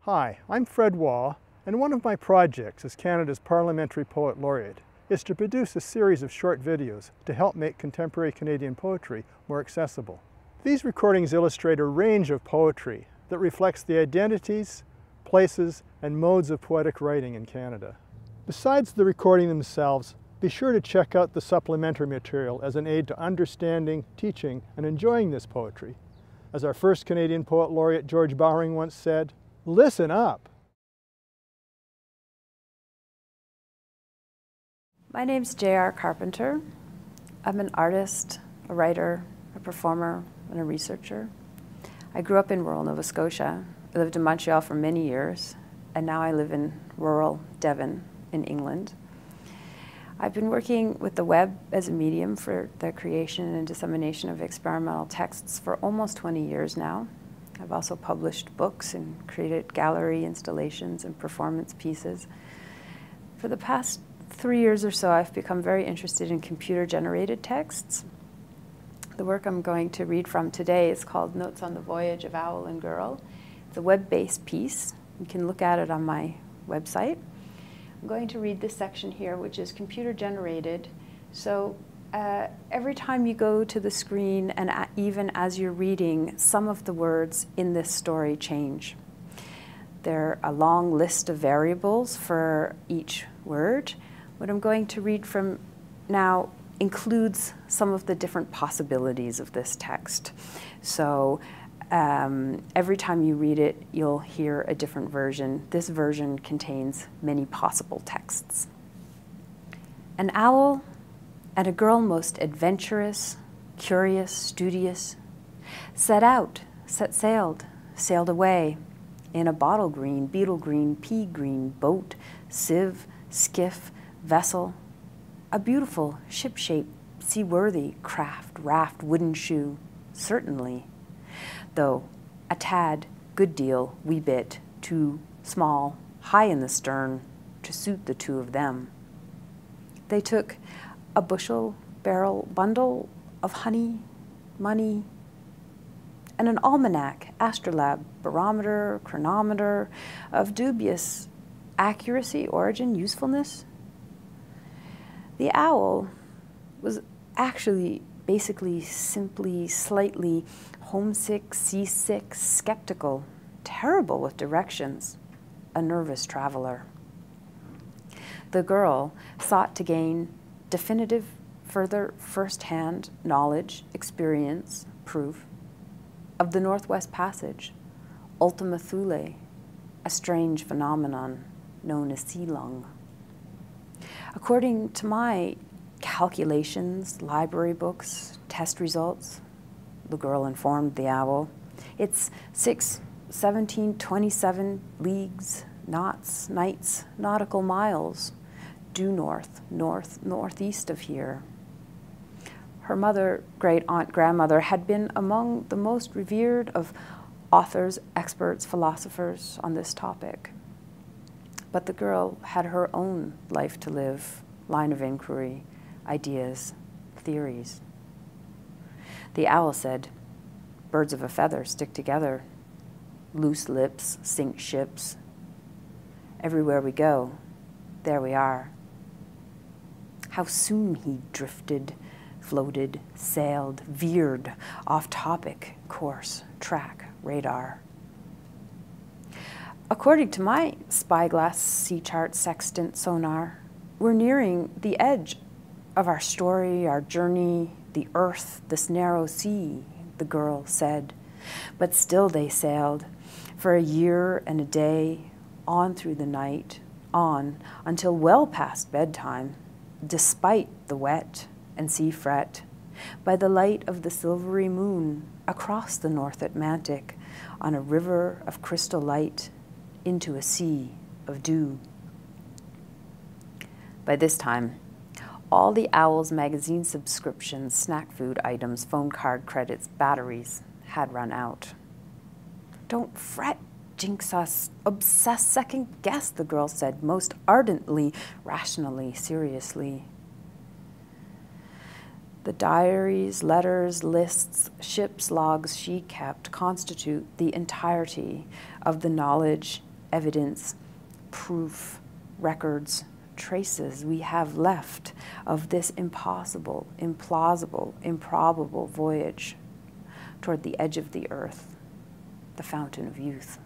Hi, I'm Fred Waugh, and one of my projects as Canada's Parliamentary Poet Laureate is to produce a series of short videos to help make contemporary Canadian poetry more accessible. These recordings illustrate a range of poetry that reflects the identities, places, and modes of poetic writing in Canada. Besides the recording themselves, be sure to check out the supplementary material as an aid to understanding, teaching, and enjoying this poetry. As our first Canadian Poet Laureate George Bowring once said, "Listen up." My name's J.R. Carpenter. I'm an artist, a writer, a performer, and a researcher. I grew up in rural Nova Scotia. I lived in Montreal for many years, and now I live in rural Devon in England. I've been working with the web as a medium for the creation and dissemination of experimental texts for almost 20 years now. I've also published books and created gallery installations and performance pieces. For the past 3 years or so, I've become very interested in computer-generated texts. The work I'm going to read from today is called Notes on the Voyage of Owl and Girl. It's a web-based piece. You can look at it on my website. I'm going to read this section here, which is computer-generated. So every time you go to the screen, and even as you're reading, some of the words in this story change. There are a long list of variables for each word. What I'm going to read from now includes some of the different possibilities of this text. So every time you read it, you'll hear a different version. This version contains many possible texts. An owl and a girl most adventurous, curious, studious, set sailed away in a bottle green, beetle green, pea green boat, sieve, skiff, vessel, a beautiful ship-shaped, seaworthy craft, raft, wooden shoe, certainly, though a tad, good deal, wee bit, too small, high in the stern, to suit the two of them. They took a bushel barrel bundle of honey, money, and an almanac, astrolabe, barometer, chronometer, of dubious accuracy, origin, usefulness. The owl was actually basically, simply, slightly homesick, seasick, skeptical, terrible with directions, a nervous traveler. The girl sought to gain definitive, further first-hand knowledge, experience, proof of the Northwest Passage, Ultima Thule, a strange phenomenon known as sea lung. According to my calculations, library books, test results, the girl informed the owl, it's 1727 leagues, knots, nights, nautical miles, due north, northeast of here. Her mother, great-aunt, grandmother had been among the most revered of authors, experts, philosophers on this topic. But the girl had her own life to live, line of inquiry, ideas, theories. The owl said, birds of a feather stick together, loose lips sink ships. Everywhere we go, there we are. How soon he drifted, floated, sailed, veered off topic, course, track, radar. According to my spyglass, sea chart, sextant, sonar, we're nearing the edge of our story, our journey, the earth, this narrow sea, the girl said. But still they sailed for a year and a day, on through the night, on until well past bedtime, despite the wet and sea fret, by the light of the silvery moon across the North Atlantic, on a river of crystal light, into a sea of dew. By this time, all the owl's magazine subscriptions, snack food items, phone card credits, batteries had run out. Don't fret, jinx us, obsess, second guess, the girl said, most ardently, rationally, seriously. The diaries, letters, lists, ships, logs she kept constitute the entirety of the knowledge evidence, proof, records, traces we have left of this impossible, implausible, improbable voyage toward the edge of the earth, the fountain of youth.